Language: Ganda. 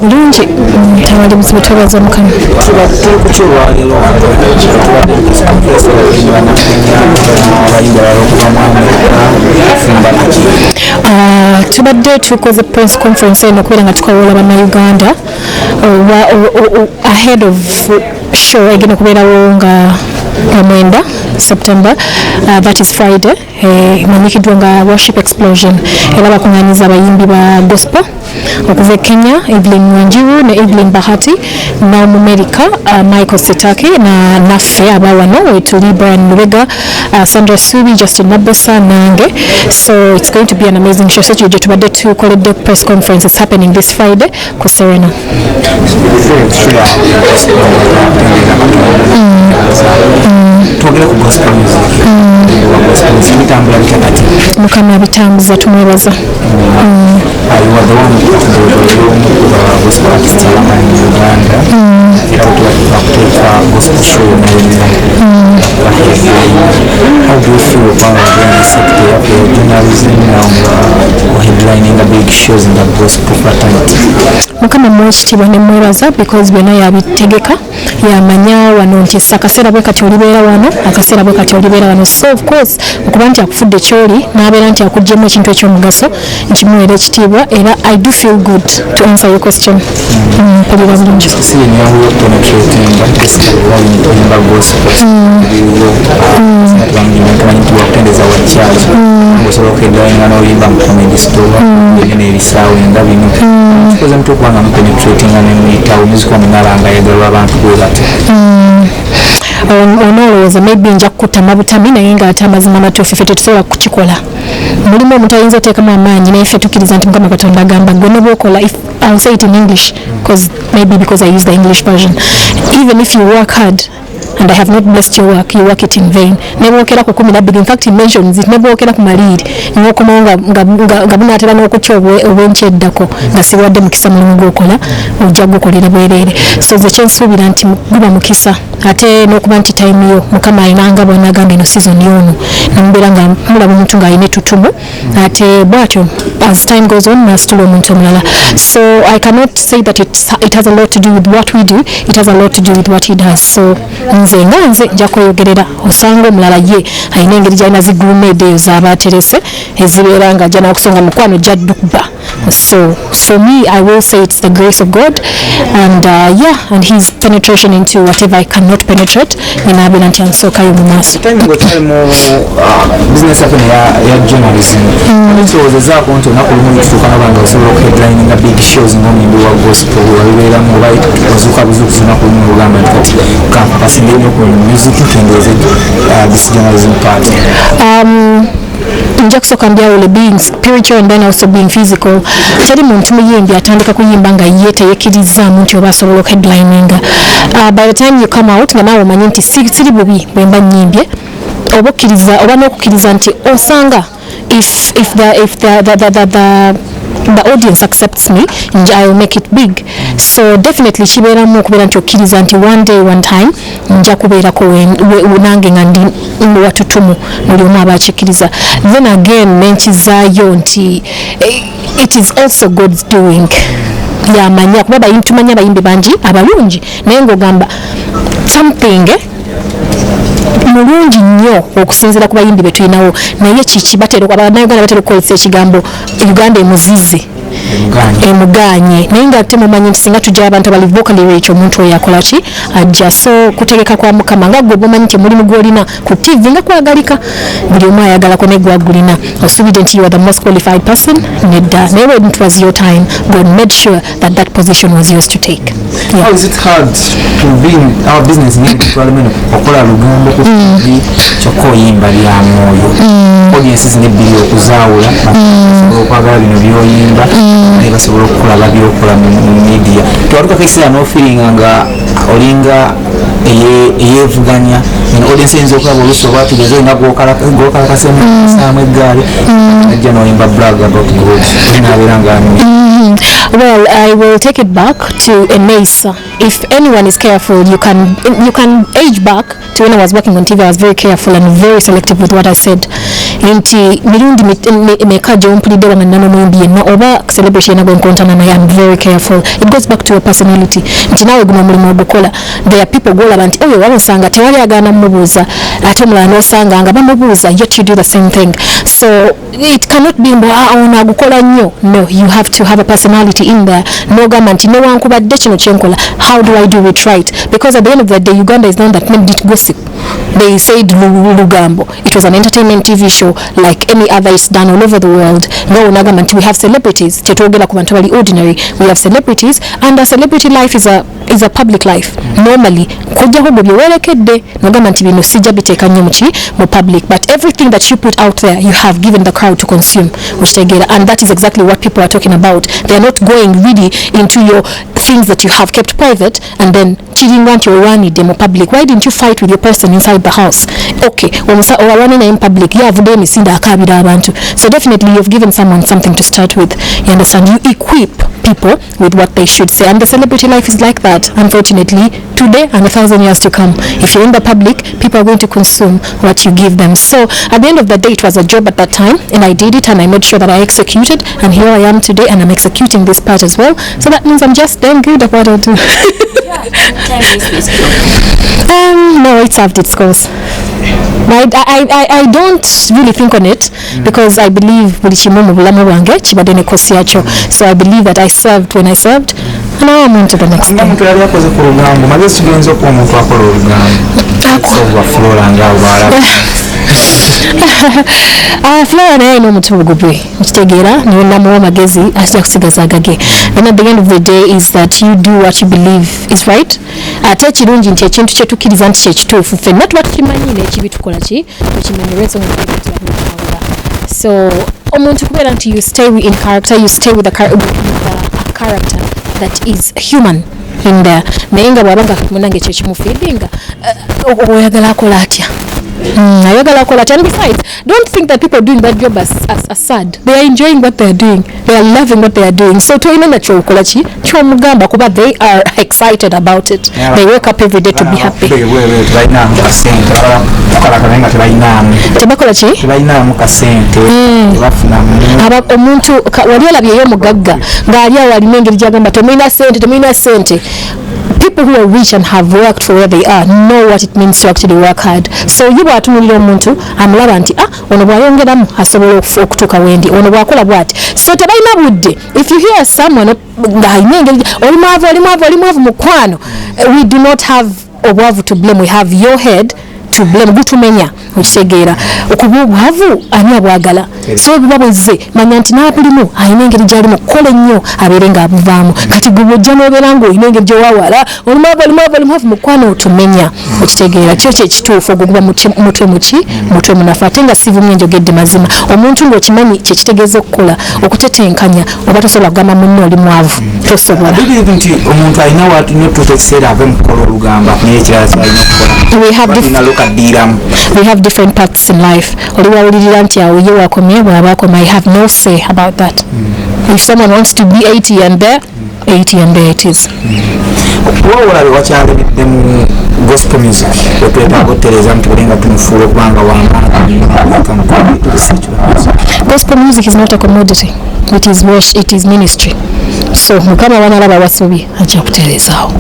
bulungi tawali muzibu twebaza mukama tubadde tukoze press conference eno okubeera nga tukawola bannayuganda ahead of show egenda okubeerawo nga mwenda September, that is Friday. Manyikiddwa nga worship explosion era bakunganyiza abayimbi ba gospel okuva Kenya, Evelyn Wanjiru ne Evelyn Bahati, na mu America Michael Setake na naffe abawano wetuli Brian Lubega, Sandra Subi, Justin Nabosa nange. So it's going to be an amazing show. So tujje tubadde tukoledde press conference. It's happening this Friday ku Serena. Tugere ku gospel music. Mukama bitambuza tumwebaza. You are the one who gospel artist in Uganda. Gospel show. How do you feel about the sector of journalism now headlining the big shows in the gospel fraternity? Mukama mwekitiibwa ne mwebaza because byonna yabitegeka yamanya wano nti akaseera bwe kati olibeera wano akaseera bwe kati olibeera wano. So of course okuba nti akufudde kyoli n'abeera nti akuggyeemu ekintu ekyomugaso nkimuweera ekitiibwa era I do feel good to answer your question. Mpulira bulungi. Onolowooza maybe nja kukutta butami naye ng'ate amazima matuufu ffe tetusobola kukikola. Mulimu omuntu ayinza oteekamu amaanyi naye ffe tukkiriza nti Mukama Katonda agamba gwe ne bw'okola. I'll say it in English because I use the English version. Even if you work hard and I have not blessed your work, you work it in vain. Never okera ku 12. In fact, he mentions it. Never okera ku maliri. Ngokoma nga bunaatera n'okukya obwenkeddako nga siwadde mukisa mulimu gw'okola ojja gukolera bwereere. So nze kyensuubira nti guba mukisa ate n'okuba nti time yo Mukama ayinanga bw'anagamba eno season y'ono namubeera nga mulaba omuntu ng'alina ettutumu ate bw'atyo as time goes on nasitula omuntu omulala. So I cannot say that it has a lot to do with what we do. It has a lot to do with what he does. So nze nja kweyogerera osanga omulala ye ayina engeri gyalina zigulumedde eyo z'abaaterese ezibeera nga ajja n'okusonga mukwano gyaddukuba. So for me I will say it's the grace of God and and his penetration into whatever I cannot penetrate ninaabeera nti ansookayo mu maaso. Business ya journalism ekirowoozezaako nti olunaku lumu kituuka nabanga osobola okuheadlininga big shows ng'omuyimbi wa gospel wabibeeramu oba ozuuka buzuukuzi olunaku lumu olugamba nti kati kampasinga ennyo ku music nkendeeze this journalism part. Nja kusooka mbyawule being spiritual and then also being physical. Teri muntu muyimbi atandika kuyimba nga ye teyekkirizzaamu nti oba asobola okuheadlininga. By the time you come out nga naawe omanyi nti siri bubi bwe mba nnyimbye oba okkiriza oba n'okukkiriza nti osanga if the audience accepts me I will make it big. So definitely kibeeramu okubeera nti okkiriza nti one day one time nja kubeerako nange nga ndi watutumu buli omu aba akikkiriza. Then again nenkizaayo nti it is also God's doing. Yamanya kuba tumanya abayimbi bangi abalungi naye ng'ogamba something mulungi nnyo okusinziira ku bayimbi be tulinawo naye kiki Abannayuganda batera okukozesa ekigambo Uganda emuzize emuganye naye nga temumanyi nti singa tujja abantu abali vocally rich omuntu oyo akola ki ajja. So kutegeka kwa Mukama nga gwe omanyi nti mulimu gw'olina ku TV nga kwagalika buli omu ayagalako ne gwagulina osuubidde nti you are the most qualified person nedda naye when it was your time God made sure that position was yours to take. Yeah. How is it hard to be in our business in Parliament okola lugambo ku TV kyokka oyimba lya mwoyo audiences n'ebbiri okuzaawula basobola okwagala bino by'oyimba naye basobola okukola by'okola mu media. Twatukako ekiseera n'ofiringa nga olinga eyeevuganya audience eyinza okulaba oluusi oba tugeze olina gwokalakasemu saamu eggaali ajja n'oyimba brag about God naabeera nga Well, I will take it back to Emesa. If anyone is careful, you can age back to when I was working on TV. I was very careful and very selective with what I said. nti mirundi meka gy'ompulidde wanga nanamuyimbi yenna oba celebrity yenna gwenkontana naye I'm very careful. It goes back to your personality nti naawe guno omulimu ogukola. There are people gwolaba nti oyo wabasanga tewali agaana mubuuza ate omulala n'osanga nga bamubuuza yet you do the same thing. So it cannot be ono agukola nnyo. No, you have to have a personality in there. N'ogamba nti newankubadde kino kyenkola, how do I do it right? Because at the end of the day Uganda is not that named it gossip. They said Lugambo. It was an entertainment TV show like any other is done all over the world. No, Nagamanti, we have celebrities. Ordinary. We have celebrities, and a celebrity life is a public life. Normally, public. But everything that you put out there, you have given the crowd to consume, which they get, and that is exactly what people are talking about. They are not going really into your things that you have kept private, and then cheating want your running demo public. Why didn't you fight with your person inside the house? Okay, when we running in public, so definitely you've given someone something to start with. You understand? You equip people with what they should say, and the celebrity life is like that, unfortunately, today and 1,000 years to come. If you're in the public, people are going to consume what you give them. So at the end of the day, it was a job at that time, and I did it, and I made sure that I executed, and here I am today, and I'm executing this part as well. So that means I'm just damn good at what I do. No, it served its cause. I don't really think on it because I believe so I believe that I served when I served, and now I'm on to the next thing. Flora naye n'omuti ogugwe okitegeera niwe namuwa amagezi ajja kusigaza agage. And at the end of the day is that you do what you believe is right. Ate kirungi nti ekintu kye tukkiriza nti kyekituufu ffenna tuba tukimanyi n'ekibi tukola ki tukimenyereza omuntu. So omuntu kubeera nti you stay in character, you stay with a character that is human in there. Naye nga bw'abanga munange ekyo kimufeedinga oyagala akola atya. And besides, don't think that people are doing that job as sad. They are enjoying what they are doing. They are loving what they are doing. So they are excited about it. Yeah, they wake up every day to be happy. Omuntu waliolabyeyo mugagga ng'ali awo alina engeri gy'agamba temulina sente. People who are rich and have worked for where they are know what it means to actually work hard. So you are tunulira omuntu amulaba nti ono bwayongeramu asobola okutuuka wendi ono bwakola bwati. So tebalina budde. If you hear someone olimwavu mukwano, we do not have obwavu to blame. We have your head to blame. Gutumenya okitegeera okuba obwavu ani abwagala. So bwabuzze manya nti n'abulimu alina engeri gy'alimu kola ennyo abeere ng'abuvaamu. Kati gwe bw'ojja n'obeera ng'olina engeri gy'owawala olimwavu mukwano otumenya okitegeera kyo kyekituufu ogwo guba mutwe munafu ate nga sivumye njogedde mazima. Omuntu ng'okimanyi kyekitegeeza okukola okutetenkanya oba tosobola kugamba munno oli mwavu tosobola. Nti omuntu alina watutuuka ekiseera ave mu kukola olugamba naye ekirala kyalina okukola. We have different paths in life. Oliwawulirira nti awo ye wakomye bw'abaakoma. I have no say about that. If someone wants to be 80 and there, 80 and there it is. Wawulabe wakyalabidde mu gospel music wetwetaaga otereza nti olinga tumufuula okubanga gospel music is not a commodity. It is worship, it is ministry. So mukama wanalaba wasobye ajja kuterezaawo.